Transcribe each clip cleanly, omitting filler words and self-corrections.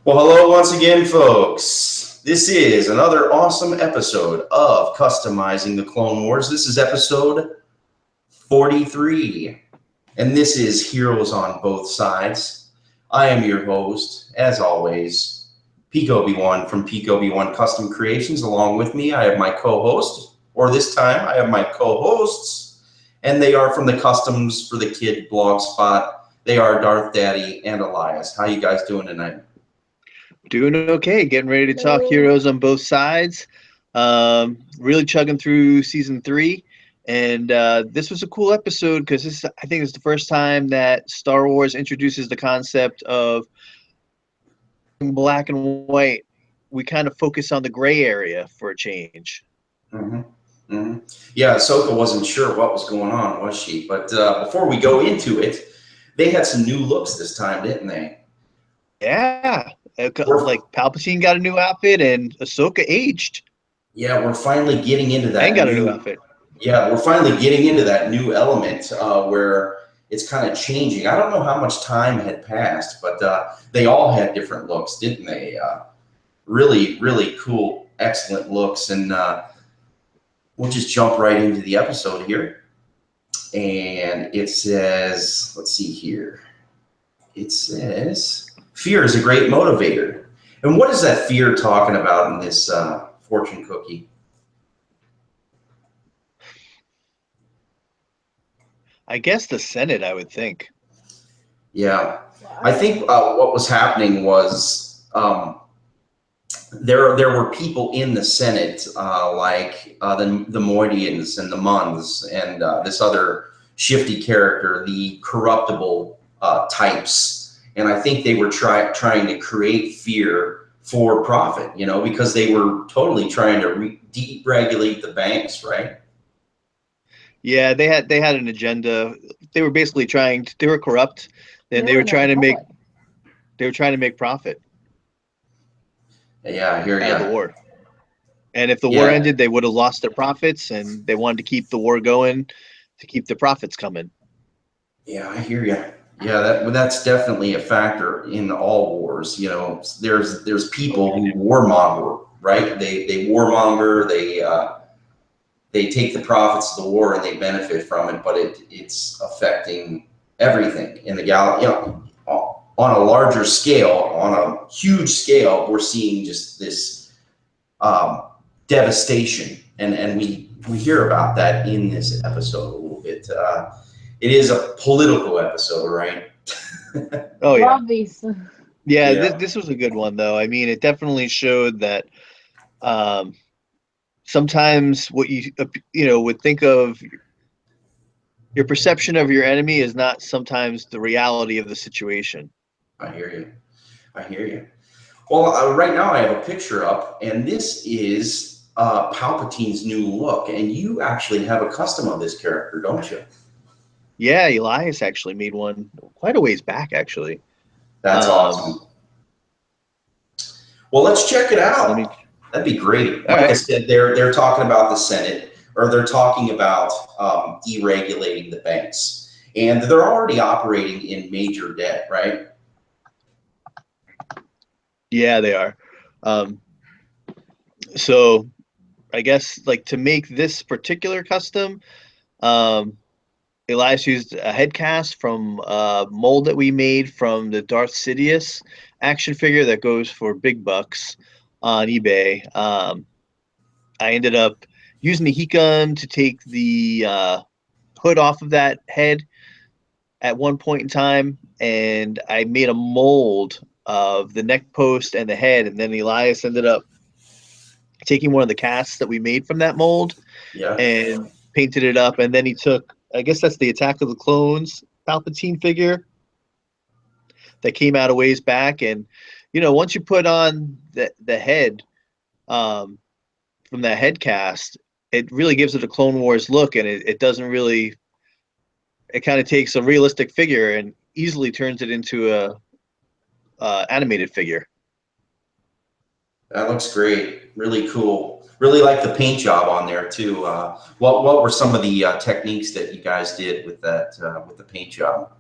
Well, hello once again, folks. This is another awesome episode of Customizing the Clone Wars. This is episode 43, and this is Heroes on Both Sides. I am your host, as always, Peakoby1 from Peakoby1 Custom Creations. Along with me, I have my co-host, or this time I have my co-hosts, and they are from the Customs for the Kid blog spot. They are Darth, Daddy, and Elias. How you guys doing tonight? Doing okay. Getting ready to talk Heroes on Both Sides. Really chugging through season 3. And this was a cool episode because I think it's the first time that Star Wars introduces the concept of black and white. We kind of focus on the gray area for a change. Yeah, Ahsoka wasn't sure what was going on, was she? But before we go into it, they had some new looks this time, didn't they? Yeah. Like Palpatine got a new outfit and Ahsoka aged. Yeah, we're finally getting into that. And got a new outfit. Yeah, we're finally getting into that new element where it's kind of changing. I don't know how much time had passed, but they all had different looks, didn't they? Really, really cool, excellent looks. And we'll just jump right into the episode here. And it says, let's see here. It says, fear is a great motivator. And what is that fear talking about in this fortune cookie? I guess the Senate, I would think. Yeah. I think what was happening was there were people in the Senate like the Moidians and the Muns and this other shifty character, the corruptible types. And I think they were trying to create fear for profit, you know, because they were totally trying to deregulate the banks, right? Yeah, they had an agenda. They were basically they were corrupt, and they were trying to make profit. Yeah, I hear you. Out of the war. And if the war ended, they would have lost their profits, and they wanted to keep the war going to keep the profits coming. Yeah, I hear you. Yeah, that's definitely a factor in all wars. You know, there's people who warmonger, right? They warmonger. They take the profits of the war and they benefit from it, but it's affecting everything in the galaxy. You know, on a larger scale, on a huge scale, we're seeing just this devastation, and we hear about that in this episode a little bit. It is a political episode, right? Oh yeah. Obviously. Yeah, this was a good one though. I mean, it definitely showed that sometimes what you would think of your perception of your enemy is not sometimes the reality of the situation. I hear you. Well, right now I have a picture up, and this is Palpatine's new look, and you actually have a custom of this character, don't you? Yeah, Elias actually made one quite a ways back, actually. That's awesome. Well, let's check it out. That'd be great. Like I said, they're talking about the Senate, or they're talking about deregulating the banks, and they're already operating in major debt, right? Yeah, they are. So I guess like to make this particular custom, Elias used a head cast from a mold that we made from the Darth Sidious action figure that goes for big bucks on eBay. I ended up using the heat gun to take the hood off of that head at one point in time, and I made a mold of the neck post and the head, and then Elias ended up taking one of the casts that we made from that mold and painted it up, and then he took, I guess that's the Attack of the Clones Palpatine figure that came out a ways back. And, you know, once you put on the head from that head cast, it really gives it a Clone Wars look, and it doesn't really, it kind of takes a realistic figure and easily turns it into a animated figure. That looks great. Really cool. Really like the paint job on there too. What were some of the techniques that you guys did with that with the paint job?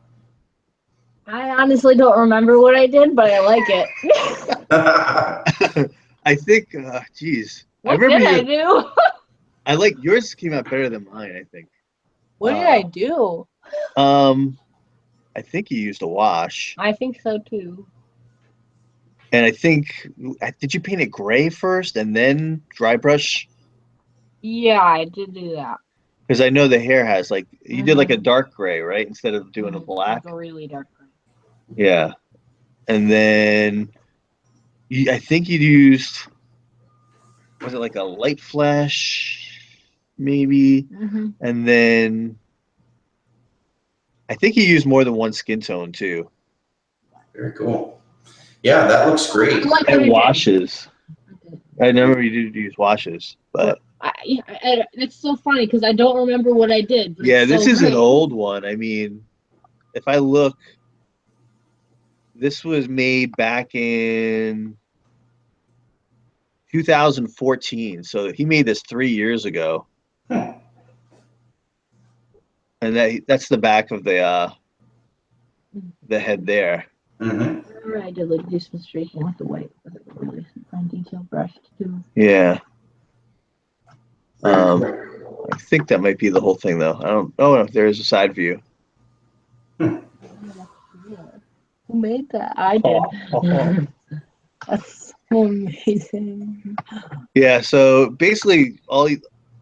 I honestly don't remember what I did, but I like it. I think, geez. What I remember did I do? I like yours came out better than mine, I think. What did I do? I think you used a wash. I think so too. And I think, did you paint it gray first and then dry brush? Yeah, I did do that. Because I know the hair has like, you did like a dark gray, right? Instead of doing a black. Like a really dark gray. Yeah. And then I think you used, was it like a light flash, maybe? And then I think you used more than one skin tone too. Very cool. Yeah, that looks great. And washes. I remember you did use washes, but it's so funny because I don't remember what I did. But yeah, this is great. an old one. I mean, if I look, this was made back in 2014. So he made this 3 years ago. And that's the back of the head there. I did like this illustration with the white, with a really fine detail brush too. Yeah. I think that might be the whole thing, though. I don't. Oh no, there is a side view. Who made that? I did. That's amazing. Yeah. So basically,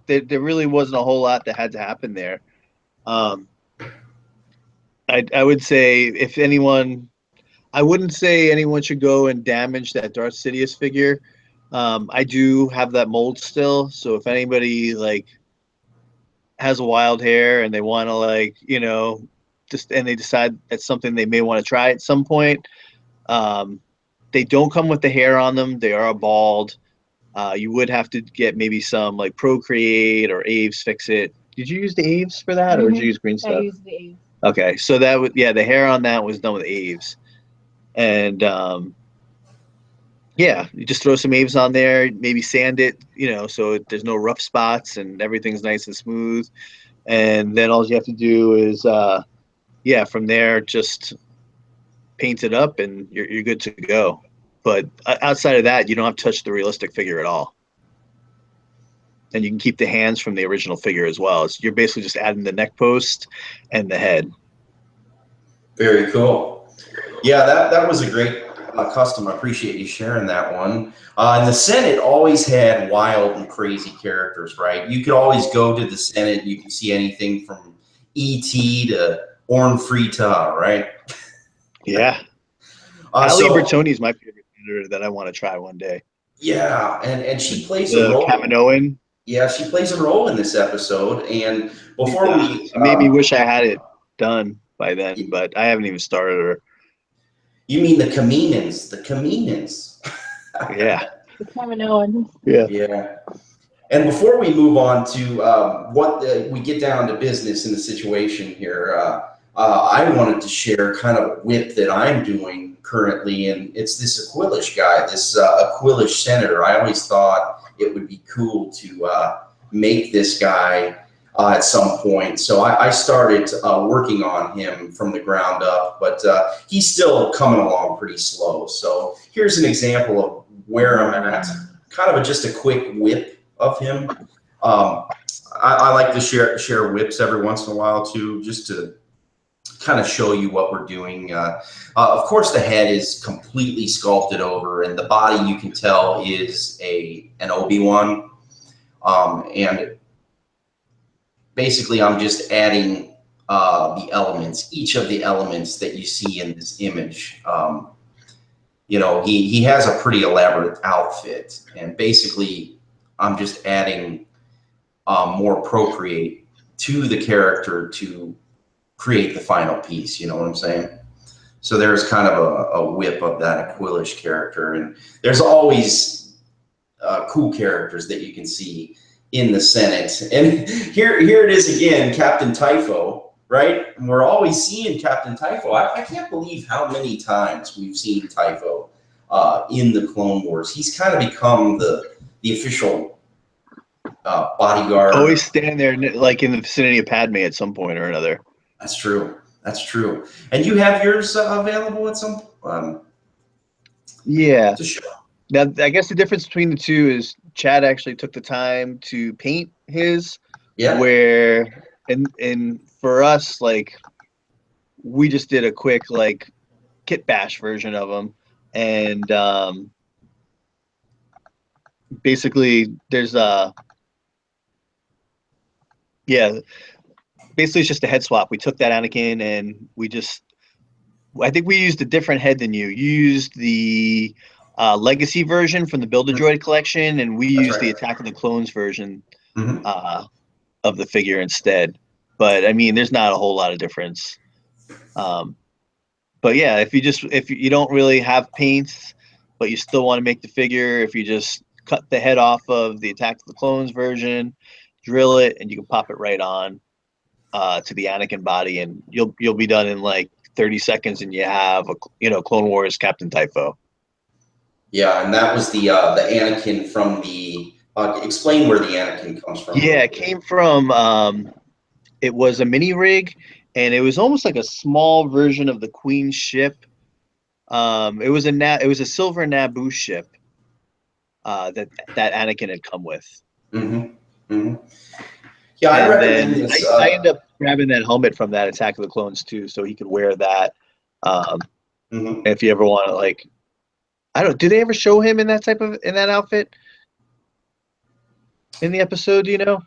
there really wasn't a whole lot that had to happen there. I would say if anyone, I wouldn't say anyone should go and damage that Darth Sidious figure. I do have that mold still, so if anybody like has a wild hair and they want to and they decide that's something they may want to try at some point, they don't come with the hair on them. They are bald. You would have to get maybe some like Procreate or Aves Fix It. Did you use the Aves for that, or did you use green stuff? I used the Aves. Okay, so that would the hair on that was done with Aves, and yeah, you just throw some Aves on there, maybe sand it, so there's no rough spots and everything's nice and smooth, and then all you have to do is from there just paint it up and you're good to go. But outside of that, you don't have to touch the realistic figure at all. And you can keep the hands from the original figure as well. You're basically just adding the neck post and the head. Very cool. Yeah, that was a great custom. I appreciate you sharing that one. And the Senate always had wild and crazy characters, right? You could always go to the Senate. You can see anything from E.T. to Orn Frita, right? Yeah. Ali Bertoni is my favorite senator that I want to try one day. Yeah, and she plays a role. Kaminoan. Yeah, she plays a role in this episode. And before it made me wish I had it done by then, but I haven't even started her. You mean the Kaminoans? The Kaminoans. Yeah. The Kaminoans. Yeah. Yeah. And before we move on to we get down to business in the situation here, I wanted to share kind of a whip that I'm doing currently, and it's this Aquilish guy, this Aquilish senator. I always thought it would be cool to make this guy at some point. So I started working on him from the ground up, but he's still coming along pretty slow. So here's an example of where I'm at, kind of just a quick whip of him. I like to share whips every once in a while too, just to kind of show you what we're doing. Of course, the head is completely sculpted over, and the body you can tell is an Obi-Wan. And basically, I'm just adding the elements, each of the elements that you see in this image. He has a pretty elaborate outfit, and basically, I'm just adding more Procreate to the character to create the final piece. You know what I'm saying? So there's kind of a whip of that Aquilish character, and there's always cool characters that you can see in the Senate. And here it is again, Captain Typho, right? And we're always seeing Captain Typho. I can't believe how many times we've seen Typho in the Clone Wars. He's kind of become the official bodyguard. Always stand there like in the vicinity of Padme at some point or another. That's true. That's true. And you have yours available at some Yeah. It's a show. Now, I guess the difference between the two is Chad actually took the time to paint his, Yeah. where and for us, like we just did a quick like kit bash version of them, and basically there's yeah, basically it's just a head swap. We took that Anakin and I think we used a different head than you. You used the Legacy version from the Build-A-Droid collection, and we That's used right. the Attack of the Clones version Hmm. of the figure instead. But I mean, there's not a whole lot of difference. Um, but yeah, if you don't really have paints, but you still want to make the figure, if you just cut the head off of the Attack of the Clones version, drill it, and you can pop it right on to the Anakin body, and you'll be done in like 30 seconds, and you have Clone Wars Captain Typho. Yeah, and that was the Anakin from the. Explain where the Anakin comes from. Yeah, it came from. It was a mini rig, and it was almost like a small version of the Queen's ship. It was a silver Naboo ship that Anakin had come with. Mm-hmm. Mm-hmm. Yeah, I And recommend then this. I ended up grabbing that helmet from that Attack of the Clones too, so he could wear that. Mhm. If you ever want to, like, I don't. Do they ever show him in that outfit in the episode? Do you know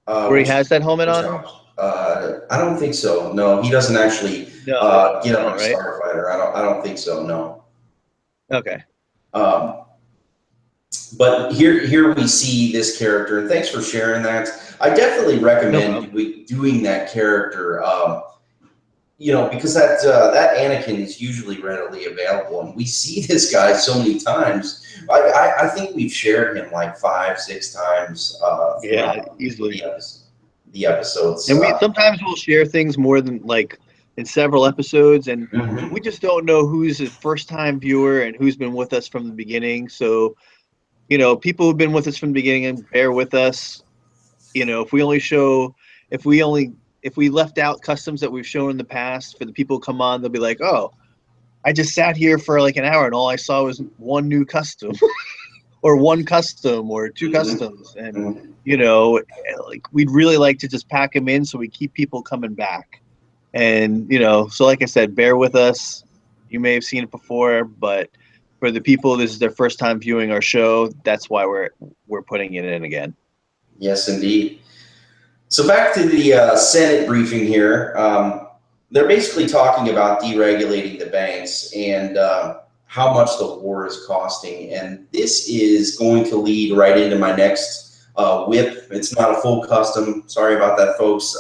where he Which has that helmet which on? house? I don't think so. No, he doesn't actually No, they don't get show on it, a right? starfighter. I don't think so. No. Okay. Um, but here we see this character, and thanks for sharing that. I definitely No recommend problem. doing that character. Because that Anakin is usually readily available, and we see this guy so many times. I think we've shared him like 5, 6 times Yeah, throughout easily. the episodes. And we sometimes we'll share things more than like in several episodes, and Mhm. we just don't know who's a first time viewer and who's been with us from the beginning. So, people who've been with us from the beginning and bear with us. If we only show, if we only, if we left out customs that we've shown in the past for the people who come on, they'll be like, oh, I just sat here for like an hour and all I saw was one new custom or one custom or two Mhm. customs. And, Mhm. like we'd really like to just pack them in so we keep people coming back. And, so like I said, bear with us. You may have seen it before, but for the people, this is their first time viewing our show. That's why we're putting it in again. Yes, indeed. So back to the Senate briefing here. They're basically talking about deregulating the banks and how much the war is costing. And this is going to lead right into my next whip. It's not a full custom. Sorry about that, folks.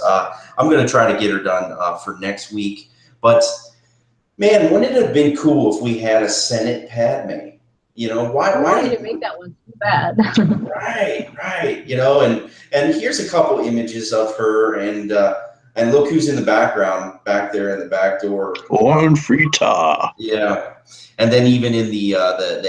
I'm going to try to get her done for next week. But man, wouldn't it have been cool if we had a Senate Padme? Why You did didn't make that one too bad. Right. And here's a couple images of her, and look who's in the background back there in the back door. Corn Frita. Yeah, and then even in the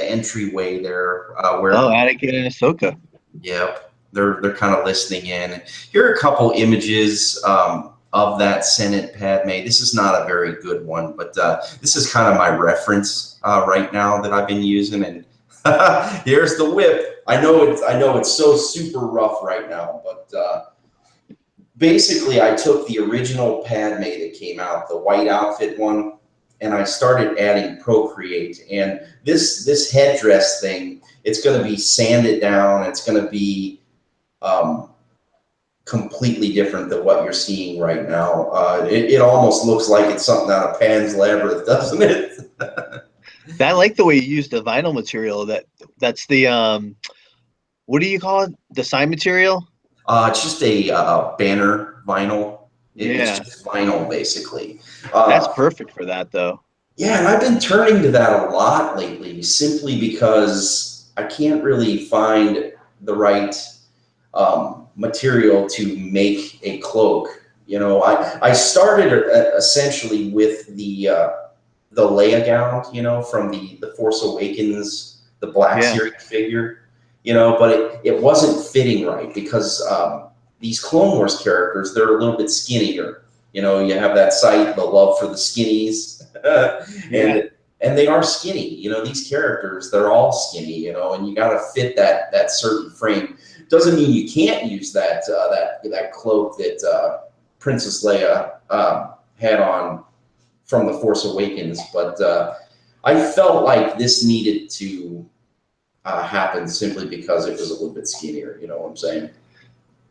entryway there, where Anakin and Ahsoka. yep, they're kind of listening in. Here are a couple images of that Senate Padme. This is not a very good one, but this is kind of my reference right now that I've been using, and here's the whip. I know it's so super rough right now, but basically I took the original Padme that came out, the white outfit one, and I started adding Procreate. And this headdress thing, it's going to be sanded down. It's going to be completely different than what you're seeing right now. It almost looks like it's something out of Pan's Labyrinth, doesn't it? I like the way you use the vinyl material. That's the what do you call it? The sign material? It's just a banner vinyl. It's Yeah, just vinyl, basically. that's perfect for that though. Yeah, and I've been turning to that a lot lately, simply because I can't really find the right material to make a cloak. I started essentially with the Leia gown, from the Force Awakens, the Black Yeah, Series figure, but it wasn't fitting right because these Clone Wars characters, they're a little bit skinnier. You have that site, the love for the skinnies, yeah. and they are skinny. You know, these characters, they're all skinny. You know, and you got to fit that certain frame. Doesn't mean you can't use that cloak that Princess Leia had on from The Force Awakens, but I felt like this needed to happen simply because it was a little bit skinnier. You know what I'm saying?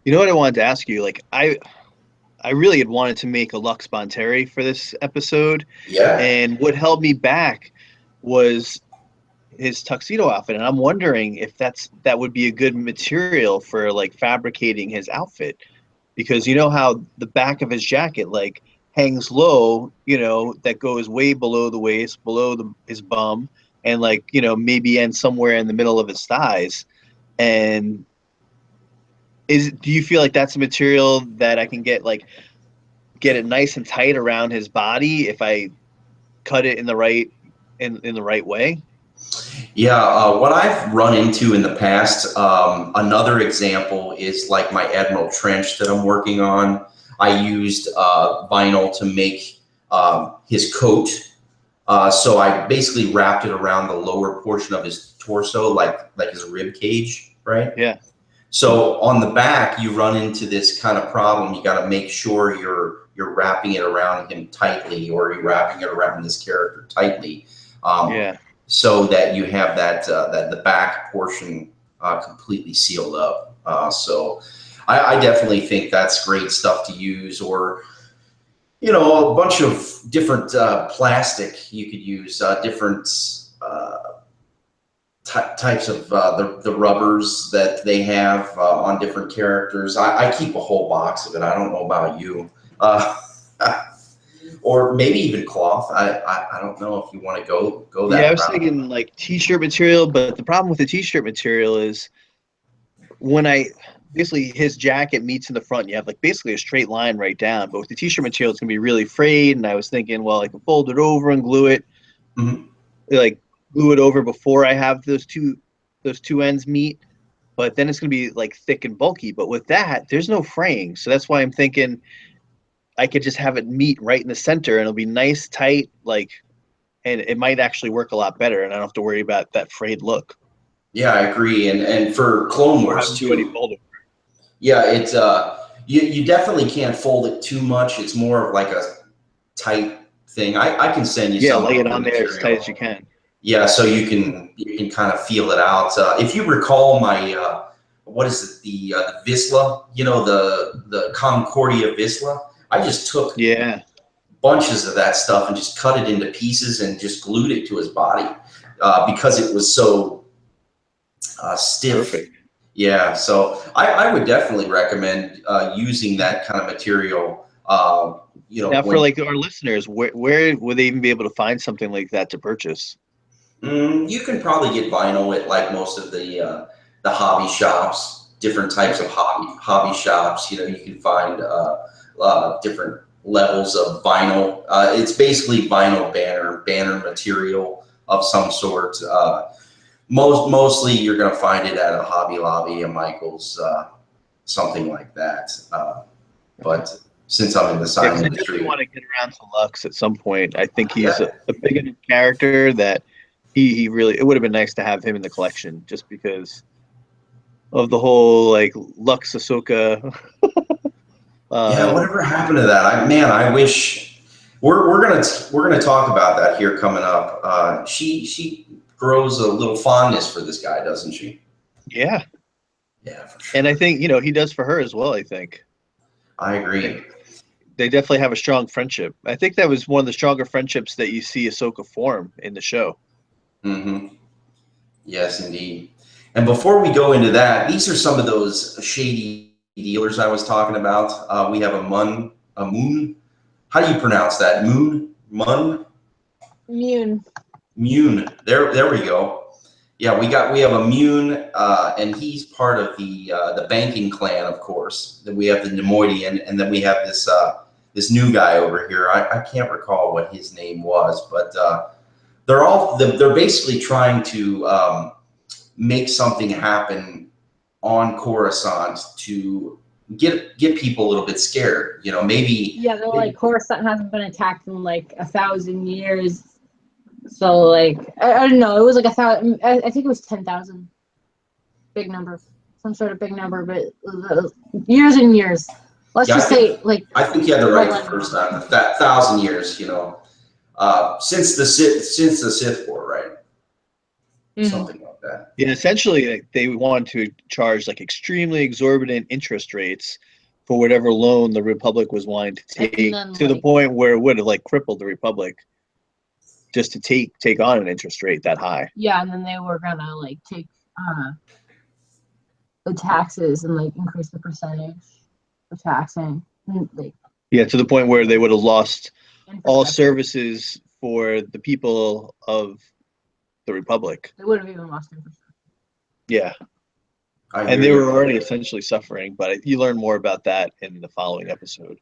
You know what I wanted to ask you? Like, I really had wanted to make a Lux Bonteri for this episode, Yeah. and what held me back was his tuxedo outfit, and I'm wondering if that would be a good material for like fabricating his outfit, because you know how the back of his jacket like hangs low, you know, that goes way below the waist, below his bum, and like, you know, maybe ends somewhere in the middle of his thighs. And do you feel like that's a material that I can get it nice and tight around his body if I cut it in the right way? Yeah, what I've run into in the past, another example is like my Admiral Trench that I'm working on. I used vinyl to make his coat. So I basically wrapped it around the lower portion of his torso, like his rib cage, right? Yeah. So on the back, you run into this kind of problem. You got to make sure you're wrapping it around him tightly, or you're wrapping it around this character tightly. Yeah. So that you have that the back portion completely sealed up. So I definitely think that's great stuff to use, or you know, a bunch of different plastic you could use, different types of the rubbers that they have on different characters. I keep a whole box of it. I don't know about you. Or maybe even cloth. I don't know if you want to go that Yeah, I was route. thinking like t-shirt material, but the problem with the t-shirt material is when basically his jacket meets in the front, you have like basically a straight line right down. But with the t-shirt material, it's gonna be really frayed. And I was thinking, well, I can fold it over and glue it, Mhm. like glue it over before I have those two ends meet. But then it's gonna be like thick and bulky. But with that, there's no fraying, so that's why I'm thinking I could just have it meet right in the center, and it'll be nice, tight, like, and it might actually work a lot better, and I don't have to worry about that frayed look. Yeah, I agree. And for Clone Or have Wars him do any too. folding. Yeah, it's you definitely can't fold it too much. It's more of like a tight thing. I can send you Yeah, some lay of it the on there as tight as material. you can. Yeah, so you can kind of feel it out. If you recall my what is it, the Visla? You know, the Concordia Visla. I just took Yeah, bunches of that stuff and just cut it into pieces and just glued it to his body because it was so stiff. perfect. Yeah, so I would definitely recommend using that kind of material. You know, Now, for when like our listeners, where would they even be able to find something like that to purchase? you can probably get vinyl at like most of the hobby shops, different types of hobby shops. You know, you can find different levels of vinyl. It's basically vinyl banner material of some sort. Mostly you're going to find it at a Hobby Lobby, a Michael's, something like that. But since I'm in the Yeah, sign because I definitely industry, want to get around to Lux at some point. I think he's yeah, a big enough character that he really, it would have been nice to have him in the collection just because of the whole like Lux Ahsoka. yeah, whatever happened to that? I wish we're gonna talk about that here coming up. She grows a little fondness for this guy, doesn't she? Yeah, Yeah, for and I sure. think he does for her as well. I think I agree. like they definitely have a strong friendship. I think that was one of the stronger friendships that you see Ahsoka form in the show. Hmm. Yes, indeed. And before we go into that, these are some of those shady dealers I was talking about. We have a moon. How do you pronounce that? Mun, Immune. Mune. There we go. Yeah, we have a Mune, and he's part of the banking clan, of course. Then we have the Nemoidian, and then we have this new guy over here. I can't recall what his name was, but they're basically trying to make something happen on Coruscant to get people a little bit scared. You know, maybe Yeah, they're like Coruscant hasn't been attacked in like 1,000 years. So like I don't know. It was like 1,000. I think it was 10,000. Big number, some sort of big number, but years and years. Let's Yeah, just say like I think you had the right the millennia. first time. That 1,000 years, since the Sith War, right? Mhm. Something like that. Yeah, essentially, like, they wanted to charge like extremely exorbitant interest rates for whatever loan the Republic was wanting to And take, then, to the like- point where it would have like crippled the Republic just to take on an interest rate that high. Yeah, and then they were gonna like take the taxes and like increase the percentage of taxing, and, like Yeah, to the point where they would have lost all infrastructure. services for the people of the Republic. They would have even lost infrastructure. Yeah, I and hear they you. were already essentially suffering, but you learn more about that in the following episode.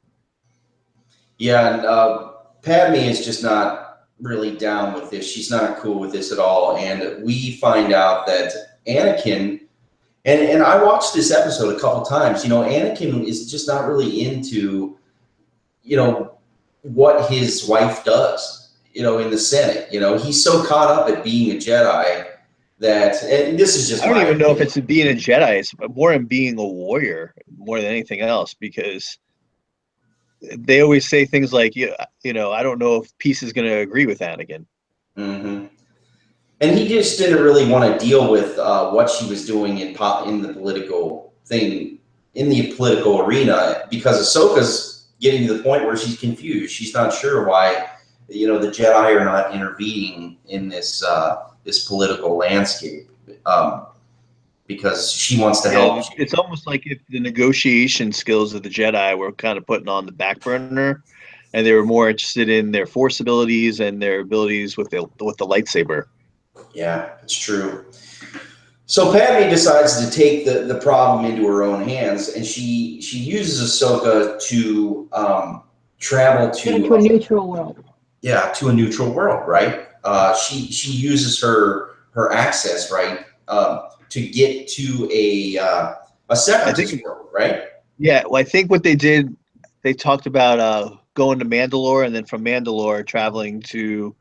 Yeah, and Padme is just not really down with this. She's not cool with this at all. And we find out that Anakin, and I watched this episode a couple times, Anakin is just not really into, what his wife does, in the Senate. He's so caught up at being a Jedi that, and this is just I don't my even know if opinion. it's being a Jedi. It's more in being a warrior more than anything else, because they always say things like, I don't know if peace is going to agree with Anakin. Hmm. And he just didn't really want to deal with what she was doing in the political thing, in the political arena, because Ahsoka's getting to the point where she's confused. She's not sure why, the Jedi are not intervening in this political landscape, because she wants to help. It's almost like if the negotiation skills of the Jedi were kind of putting on the back burner, and they were more interested in their force abilities and their abilities with the lightsaber. Yeah, it's true. So Padme decides to take the problem into her own hands, and she uses Ahsoka to travel Get into a neutral world. Yeah, to a neutral world, right? She uses her access, right, to get to a separatist world, right? Yeah, well, I think what they did, they talked about going to Mandalore, and then from Mandalore traveling to,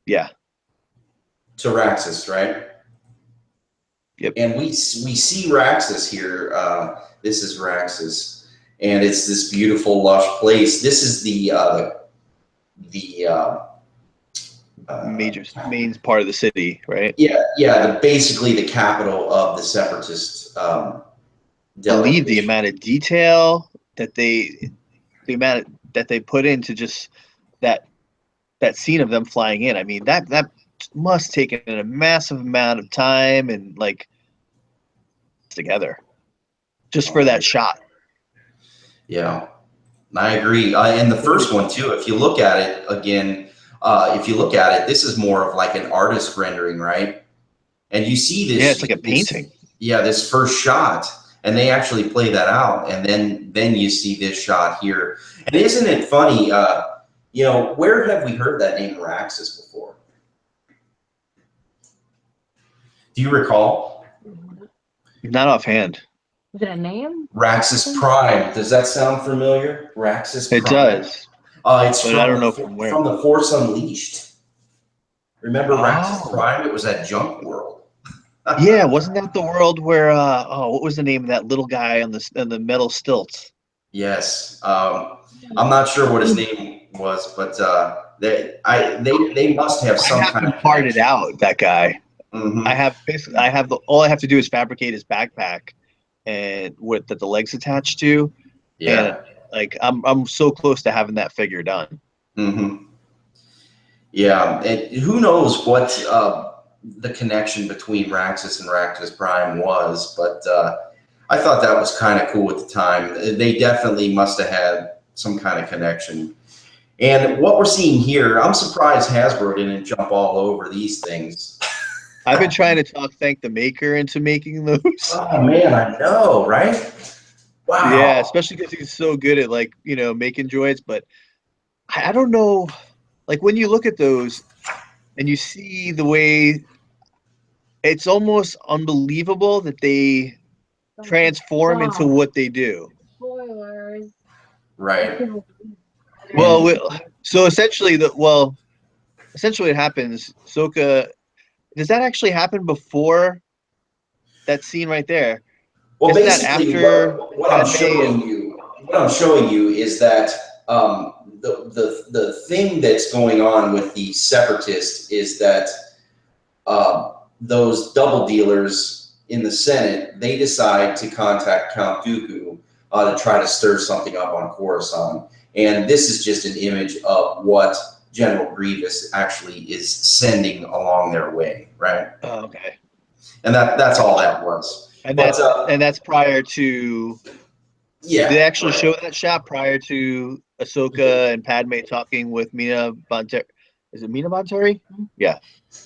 To Raxus, right? Yep. And we see Raxus here. This is Raxus, and it's this beautiful, lush place. This is the main part of the city, right? Yeah. Basically the capital of the separatist. I believe the amount of detail that they put into just that scene of them flying in. I mean, that must take a massive amount of time and like together just for that shot. Yeah, I agree. And the first one too, if you look at it again, this is more of like an artist rendering, right? And you see this. Yeah, it's like a painting. This first shot, and they actually play that out, and then you see this shot here. And isn't it funny? Where have we heard that name Raxus before? Do you recall? Not offhand. Is it a name? Raxus Prime. Does that sound familiar? Raxus Prime. It does. It's but from, I don't know from where. From the Force Unleashed. Remember Raxus Oh. Prime? It was that junk world. Yeah, wasn't that the world where what was the name of that little guy on the metal stilts? Yes. I'm not sure what his name was, but they must have some kind of parted out that guy. Mm-hmm. All I have to do is fabricate his backpack and that the legs attached to. Yeah. And like I'm so close to having that figure done. Mm-hmm. Yeah, and who knows what the connection between Raxus and Raxus Prime was, but I thought that was kind of cool at the time. They definitely must have had some kind of connection. And what we're seeing here, I'm surprised Hasbro didn't jump all over these things. I've been trying to thank the maker into making those. Oh man, I know, right? Wow. Yeah, especially because he's so good at making droids. But I don't know, like when you look at those and you see the way, it's almost unbelievable that they transform into what they do. Spoilers. Right. Well, so essentially, essentially what happens, Ahsoka, does that actually happen before that scene right there? Well, Isn't that basically, after what I'm Padme showing you is that the thing that's going on with the separatists is that those double dealers in the Senate, they decide to contact Count Dooku to try to stir something up on Coruscant. And this is just an image of what General Grievous actually is sending along their way, right? Oh, okay. And that's all that was. And But, that's prior to. yeah. Did they actually show that shot prior to Ahsoka and Padme talking with Mina Bonteri? Is it Mina Bonteri? Yeah.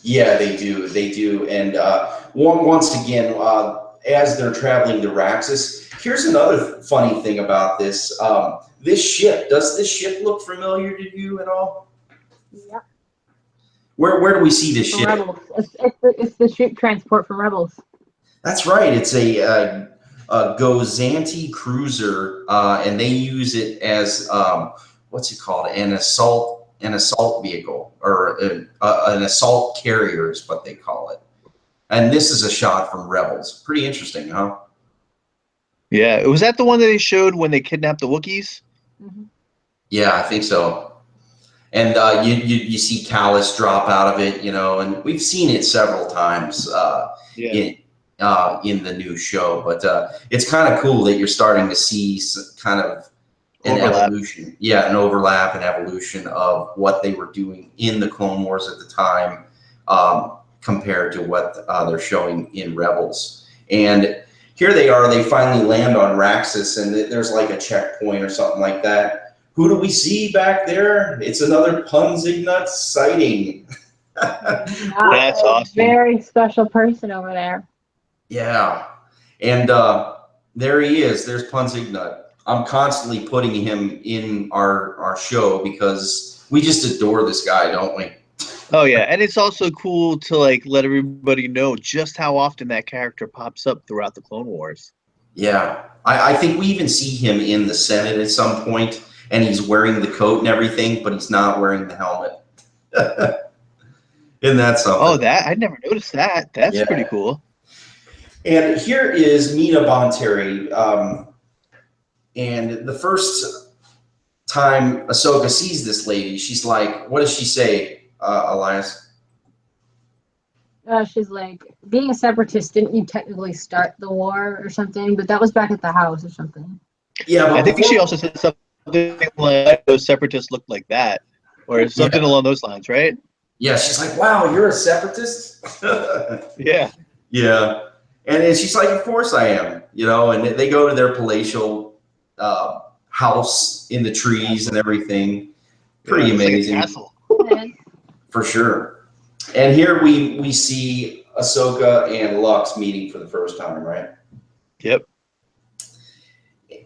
Yeah, they do. They do. And once again, as they're traveling to Raxus, here's another funny thing about this. This ship, does this ship look familiar to you at all? Yeah. Where do we see this From ship? Rebels. It's the ship transport from Rebels. That's right. It's a Gozanti cruiser, and they use it as what's it called? An assault vehicle, or an assault carrier is what they call it. And this is a shot from Rebels. Pretty interesting, huh? Yeah. Was that the one that they showed when they kidnapped the Wookiees? Mm-hmm. Yeah, I think so. And you see Callus drop out of it, and we've seen it several times in the new show. But it's kind of cool that you're starting to see kind of an evolution. Yeah, an overlap and evolution of what they were doing in the Clone Wars at the time compared to what they're showing in Rebels. And here they are. They finally land on Raxus, and there's like a checkpoint or something like that. Who do we see back there? It's another Punzignut sighting. That's awesome. Very special person over there. Yeah. And there he is. There's Punzignut. I'm constantly putting him in our show because we just adore this guy, don't we? Oh, yeah. And it's also cool to let everybody know just how often that character pops up throughout the Clone Wars. Yeah. I think we even see him in the Senate at some point. And he's wearing the coat and everything, but he's not wearing the helmet. Isn't that something? Oh, I'd never noticed that. That's pretty cool. And here is Mina Bonteri. And the first time Ahsoka sees this lady, she's like, what does she say, Elias? She's like, being a separatist, didn't you technically start the war or something? But that was back at the house or something. Yeah, but I think she also said something like those separatists looked like that, or something along those lines, right? Yeah, she's like, wow, you're a separatist? Yeah. Yeah. And she's like, of course I am, and they go to their palatial house in the trees and everything. Pretty amazing. Like a castle. For sure. And here we see Ahsoka and Lux meeting for the first time, right? Yep.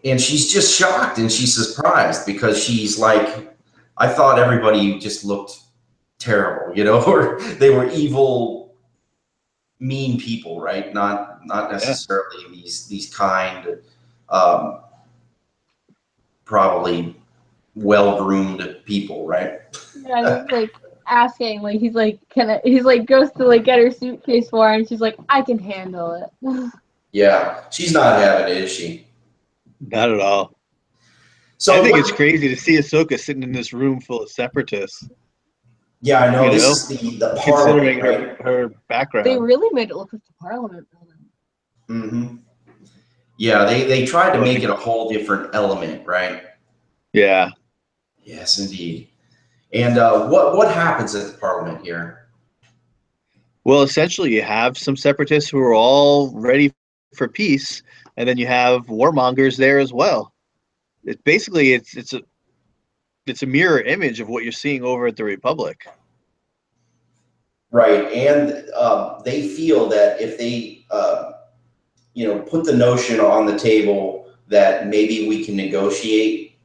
And she's just shocked and she's surprised because she's like, I thought everybody just looked terrible, or they were evil, mean people, right? Not necessarily these kind, probably well-groomed people, right? Yeah, he's like asking, he's like, goes to get her suitcase for her, and she's like, I can handle it. Yeah, she's not having it, is she? Not at all. So I think it's crazy to see Ahsoka sitting in this room full of separatists. Yeah, I know. This is the considering parliament, her background. They really made it look like the Parliament building. Mm-hmm. Yeah, they tried to make it a whole different element, right? Yeah. Yes, indeed. And what happens at the Parliament here? Well, essentially, you have some separatists who are all ready for peace, and then you have warmongers there as well. It's a mirror image of what you're seeing over at the Republic. Right, and they feel that if they, put the notion on the table that maybe we can negotiate,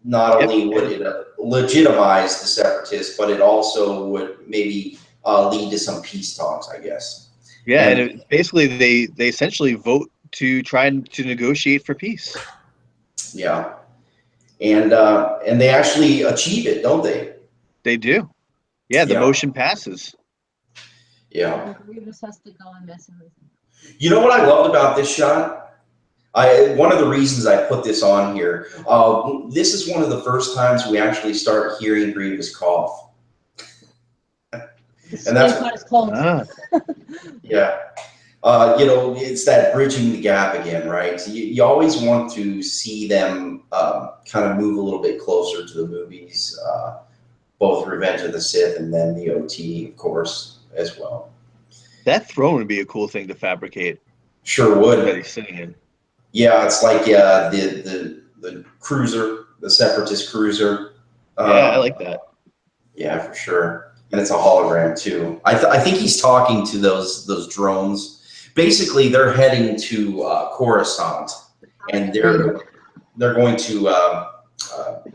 not only would it legitimize the separatists, but it also would maybe lead to some peace talks, I guess. Yeah, and basically they essentially vote to try to negotiate for peace. Yeah, and they actually achieve it, don't they? They do. Yeah, the Yeah. motion passes. Yeah. And Grievous has to go and mess everything. You know what I loved about this shot? One of the reasons I put this on here, this is one of the first times we actually start hearing Grievous cough. And that's what it's called. Yeah. It's that bridging the gap again, right? You always want to see them kind of move a little bit closer to the movies, both Revenge of the Sith and then the OT, of course, as well. That throne would be a cool thing to fabricate. Sure would. That he's sitting in. Yeah, it's like the cruiser, the Separatist cruiser. Yeah, I like that. Yeah, for sure. And it's a hologram too. I think he's talking to those drones. Basically, they're heading to Coruscant, and they're going to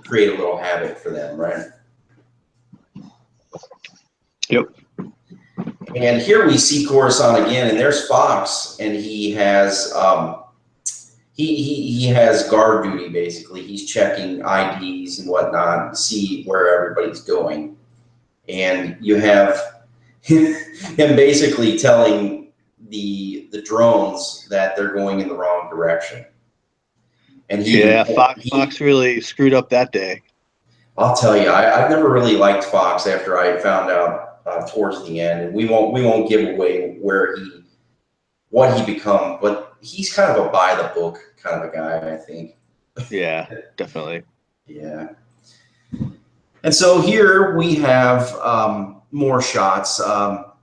create a little havoc for them, right? Yep. And here we see Coruscant again, and there's Fox, and he has he has guard duty basically. He's checking IDs and whatnot, to see where everybody's going, and you have him basically telling the drones that they're going in the wrong direction. And Fox really screwed up that day. I'll tell you, I've never really liked Fox after I found out towards the end, and we won't give away what he become, but he's kind of a by the book kind of a guy, I think. Yeah, definitely. Yeah. And so here we have more shots.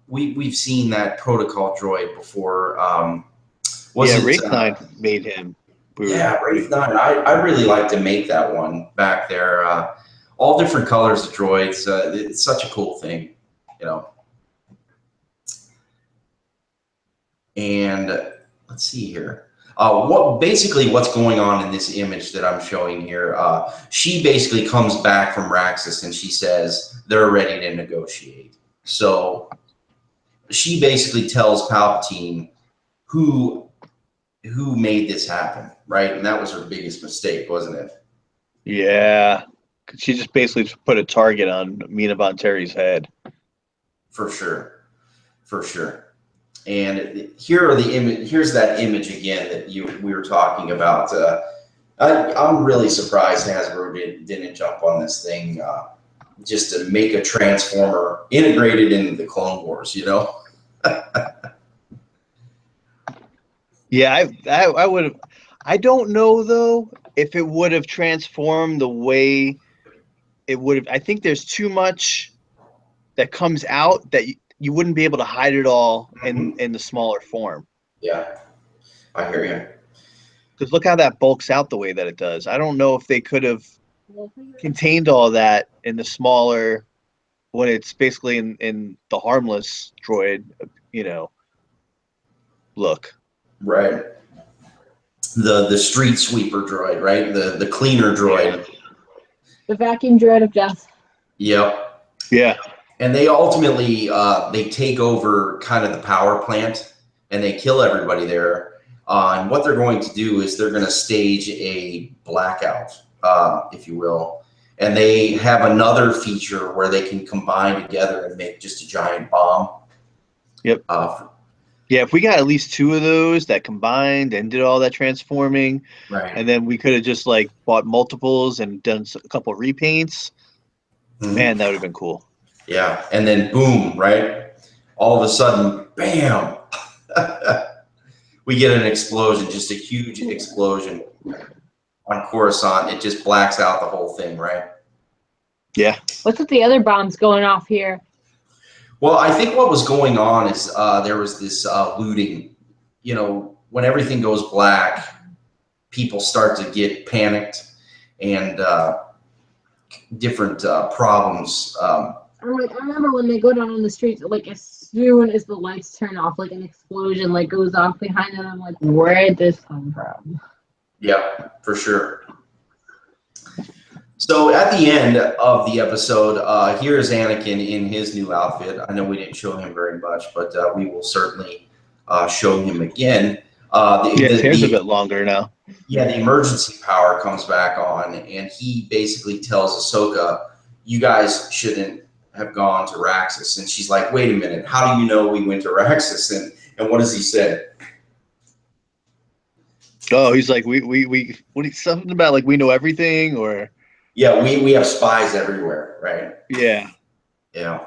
We've seen that protocol droid before. Wraith 9 made him. Wraith 9. I really like to make that one back there. All different colors of droids. It's such a cool thing, you know. And let's see here. What's going on in this image that I'm showing here? She basically comes back from Raxus and she says they're ready to negotiate. So she basically tells Palpatine who made this happen, right? And that was her biggest mistake, wasn't it? Yeah. She just basically put a target on Mina Bonteri's head. For sure. And here's that image again that we were talking about. I'm really surprised Hasbro didn't jump on this thing just to make a Transformer integrated into the Clone Wars, you know? Yeah, I would have. I don't know though if it would have transformed the way it would have. I think there's too much that comes out that you wouldn't be able to hide it all in the smaller form. Yeah, I hear you. Because look how that bulks out the way that it does. I don't know if they could have contained all that in the smaller, when it's basically in the harmless droid, you know, look. Right. The street sweeper droid, right? The cleaner droid. The vacuum droid of death. Yep. Yeah. And they ultimately they take over kind of the power plant and they kill everybody there. And what they're going to do is they're going to stage a blackout, if you will. And they have another feature where they can combine together and make just a giant bomb. Yep. Yeah, if we got at least 2 of those that combined and did all that transforming, right, and then we could have just like bought multiples and done a couple repaints, man, that would have been cool. Yeah, and then boom, right? All of a sudden, bam! We get an explosion, just a huge explosion on Coruscant. It just blacks out the whole thing, right? Yeah. What's with the other bombs going off here? Well, I think what was going on is there was this looting. You know, when everything goes black, people start to get panicked and different problems. I remember when they go down on the streets, like as soon as the lights turn off, like an explosion like goes off behind them. I'm like, where did this come from? Yeah, for sure. So at the end of the episode, here's Anakin in his new outfit. I know we didn't show him very much, but we will certainly show him again. His hair's a bit longer now. Yeah, the emergency power comes back on, and he basically tells Ahsoka, "You guys shouldn't have gone to Raxus. And she's like, wait a minute, how do you know we went to Raxus? And what does he say? Oh, he's like, something about like we know everything, or Yeah, we have spies everywhere, right? yeah. Yeah.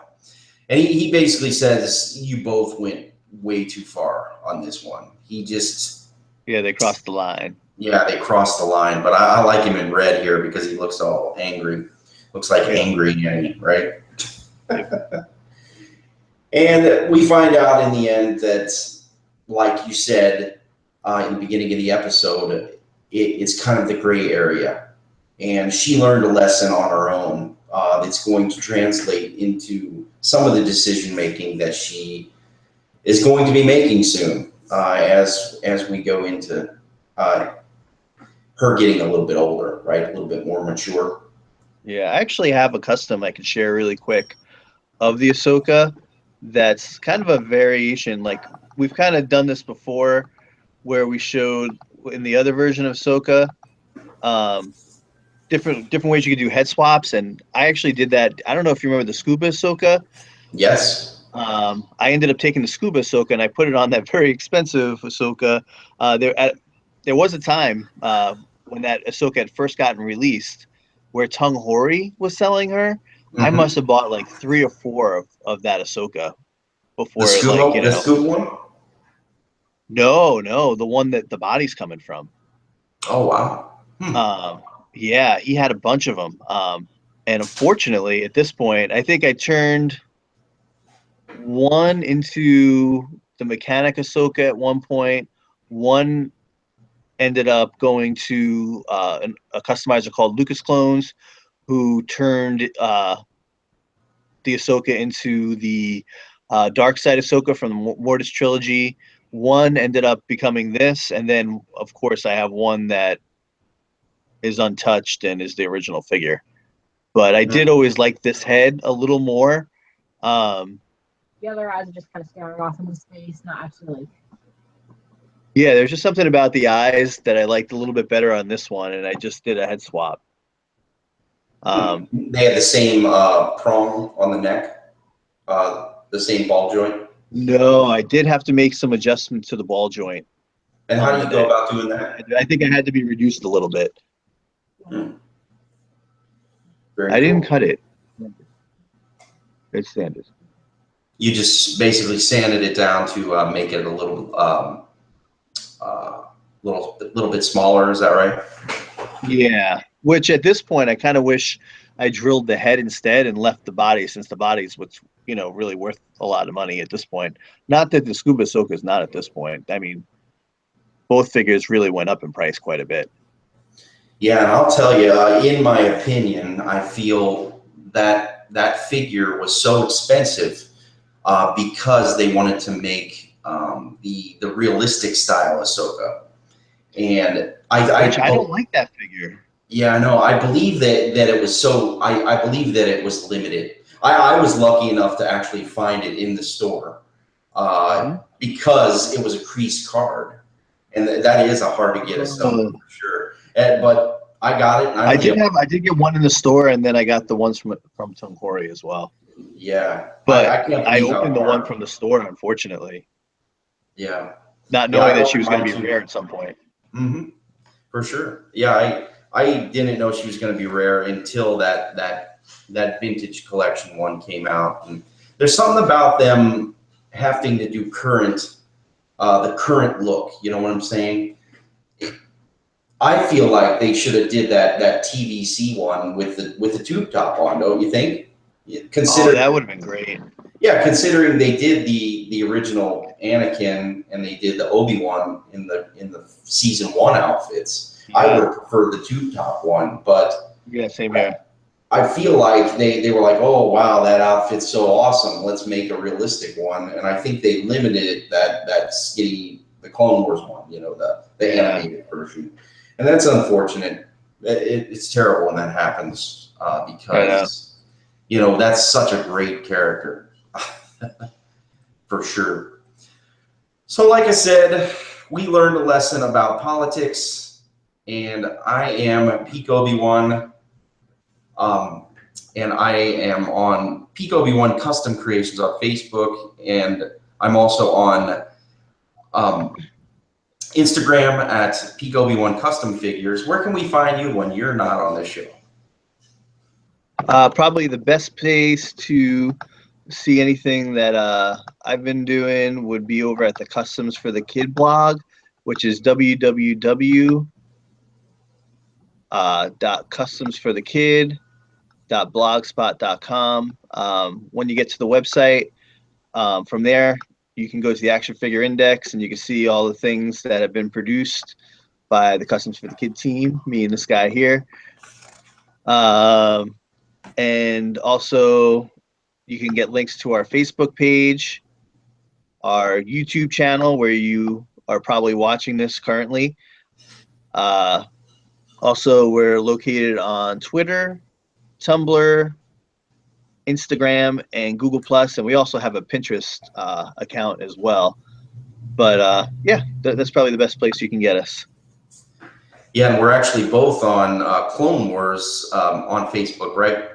And he basically says you both went way too far on this one. He just, Yeah, they crossed the line. yeah, they crossed the line. But I like him in red here because he looks all angry. Looks like angry Yanny, right? And we find out in the end that, like you said in the beginning of the episode, it's kind of the gray area. And she learned a lesson on her own that's going to translate into some of the decision making that she is going to be making soon as we go into her getting a little bit older, right? A little bit more mature. Yeah, I actually have a custom I can share really quick of the Ahsoka that's kind of a variation. Like we've kind of done this before where we showed in the other version of Ahsoka different ways you could do head swaps, and I actually did that. I don't know if you remember the Scuba Ahsoka. Yes. I ended up taking the Scuba Ahsoka and I put it on that very expensive Ahsoka. There was a time when that Ahsoka had first gotten released where Tung Hori was selling her. I must have bought like 3 or 4 of that Ahsoka before the scuba, like, you know. the scuba one? No, the one that the body's coming from. Oh, wow. Yeah, he had a bunch of them. And unfortunately, at this point, I think I turned one into the mechanic Ahsoka at one point. One ended up going to a customizer called Lucas Clones, who turned the Ahsoka into the dark side Ahsoka from the Mortis trilogy. One ended up becoming this, and then of course I have one that is untouched and is the original figure. But I did always like this head a little more. The other eyes are just kind of staring off into space, not actually like. Yeah, there's just something about the eyes that I liked a little bit better on this one, and I just did a head swap. They had the same prong on the neck, the same ball joint. No, I did have to make some adjustments to the ball joint. And how do you go about doing that? I think I had to be reduced a little bit. Very Didn't cool. cut it. It's standard. You just basically sanded it down to make it a little bit smaller. Is that right? Yeah. Which at this point, I kind of wish I drilled the head instead and left the body, since the body's what's really worth a lot of money at this point. Not that the Scuba Ahsoka is not at this point. I mean, both figures really went up in price quite a bit. Yeah, and I'll tell you, in my opinion, I feel that that figure was so expensive because they wanted to make the realistic style Ahsoka, and I don't like that figure. Yeah, no, I believe that it was so. I believe that it was limited. I was lucky enough to actually find it in the store because it was a creased card, and that is a hard to get Ahsoka for sure. But I got it. And I did get one in the store, and then I got the ones from Tung Hori as well. Yeah, but I opened the one from the store, unfortunately. Yeah, not knowing that she was going to be rare at some point. Mm-hmm. For sure. Yeah, I didn't know she was going to be rare until that vintage collection one came out. And there's something about them having to do the current look. You know what I'm saying? I feel like they should have did that TVC one with the tube top on, don't you think? That would have been great. Yeah, considering they did the original Anakin and they did the Obi-Wan in the season 1 outfits, I would have preferred the tube top one. But yeah, same here. I feel like they were like, oh wow, that outfit's so awesome, let's make a realistic one. And I think they limited that skinny, the Clone Wars one, the animated version. And that's unfortunate. It's terrible when that happens because that's such a great character. For sure. So like I said, we learned a lesson about politics, and I am Peak Obi-Wan. and I am on Peak Obi-Wan Custom Creations on Facebook, and I'm also on Instagram at Peak Obi-Wan Custom Figures. Where can we find you when you're not on the show? Probably the best place to see anything that I've been doing would be over at the Customs for the Kid blog, which is www.customsforthekid.blogspot.com. When you get to the website, from there, you can go to the action figure index and you can see all the things that have been produced by the Customs for the Kid team, me and this guy here. And also, you can get links to our Facebook page, our YouTube channel, where you are probably watching this currently. Also, we're located on Twitter, Tumblr, Instagram, and Google+, and we also have a Pinterest account as well. But yeah, that's probably the best place you can get us. Yeah, and we're actually both on Clone Wars on Facebook, right?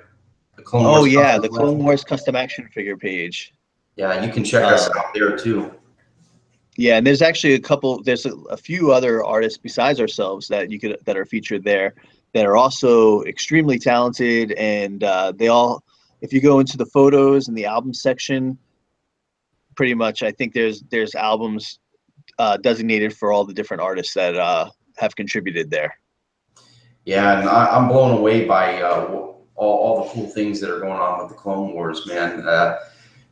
The Clone Oh Wars yeah, Custom the Clone Wars. Wars custom action figure page. Yeah, you can check us out there too. Yeah, and there's actually there's a few other artists besides ourselves that that are featured there that are also extremely talented, and they all, if you go into the photos and the album section, pretty much I think there's albums designated for all the different artists that have contributed there. Yeah, and I'm blown away by all the cool things that are going on with the Clone Wars, man.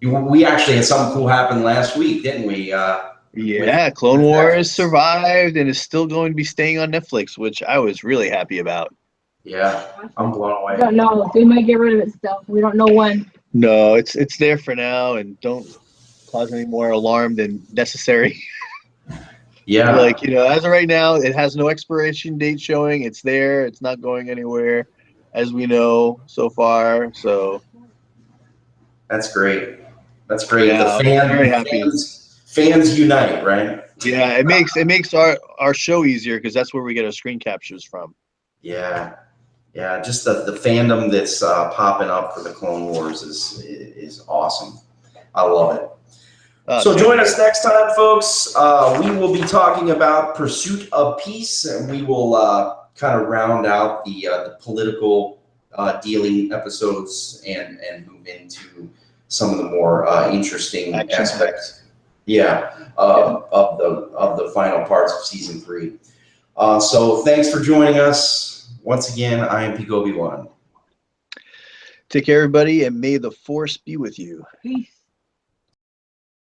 We actually had something cool happen last week, didn't we? Yeah, Clone Wars survived and is still going to be staying on Netflix, which I was really happy about. Yeah, I'm blown away. I don't know. They might get rid of it still. We don't know when. No, it's there for now, and don't cause any more alarm than necessary. Yeah. Like, as of right now, it has no expiration date showing. It's there. It's not going anywhere, as we know so far. So that's great. That's great. Yeah, The very happy. Fans unite, right? Yeah, it makes our show easier because that's where we get our screen captures from. Yeah. Yeah, just the fandom that's popping up for the Clone Wars is awesome. I love it. So join us next time, folks. We will be talking about Pursuit of Peace, and we will kind of round out the political dealing episodes and move into some of the more interesting aspects. Yeah, of the final parts of season 3. So thanks for joining us. Once again, I am Peak Obi-Wan. Take care, everybody, and may the Force be with you. Peace.